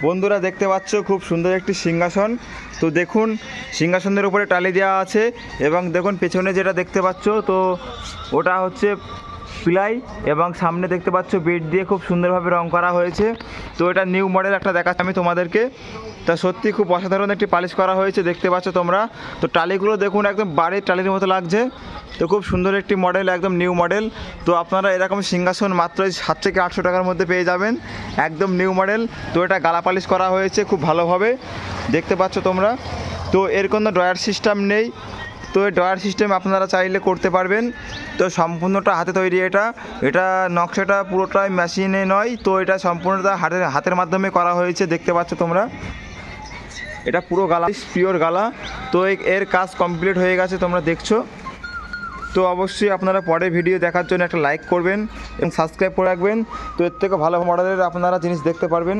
বন্ধুরা দেখতে পাচ্ছ খুব সুন্দর একটি সিংহাসন। তো দেখুন সিংহাসনের উপরে টালি দেওয়া আছে এবং দেখুন পেছনে যেটা দেখতে পাচ্ছ তো ওটা হচ্ছে প্লাই এবং সামনে দেখতে পাচ্ছ বেড দিয়ে খুব সুন্দরভাবে রং করা হয়েছে। তো এটা নিউ মডেল একটা দেখাচ্ছি আমি তোমাদেরকে। তা সত্যি খুব অসাধারণ একটি পালিশ করা হয়েছে দেখতে পাচ্ছ তোমরা। তো টালিগুলো দেখুন একদম বাড়ির টালির মতো লাগছে। তো খুব সুন্দর একটি মডেল, একদম নিউ মডেল। তো আপনারা এরকম সিংহাসন মাত্র 7 থেকে 800 টাকার মধ্যে পেয়ে যাবেন, একদম নিউ মডেল। তো এটা গালা পালিশ করা হয়েছে খুব ভালোভাবে দেখতে পাচ্ছ তোমরা। তো এর কোনো ড্রয়ার সিস্টেম নেই। তো এই ড্রয়ার সিস্টেম আপনারা চাইলে করতে পারবেন। তো সম্পূর্ণটা হাতে তৈরি, এটা নকশাটা পুরোটাই মেশিনে নয়। তো এটা সম্পূর্ণটা হাতের মাধ্যমে করা হয়েছে দেখতে পাচ্ছ তোমরা। এটা পুরো গালা, পিওর গালা। তো এর কাজ কমপ্লিট হয়ে গেছে তোমরা দেখছো। তো অবশ্যই আপনারা পরে ভিডিও দেখার জন্য একটা লাইক করবেন এবং সাবস্ক্রাইব করে রাখবেন। তো এর থেকে ভালো মডেলের আপনারা জিনিস দেখতে পারবেন।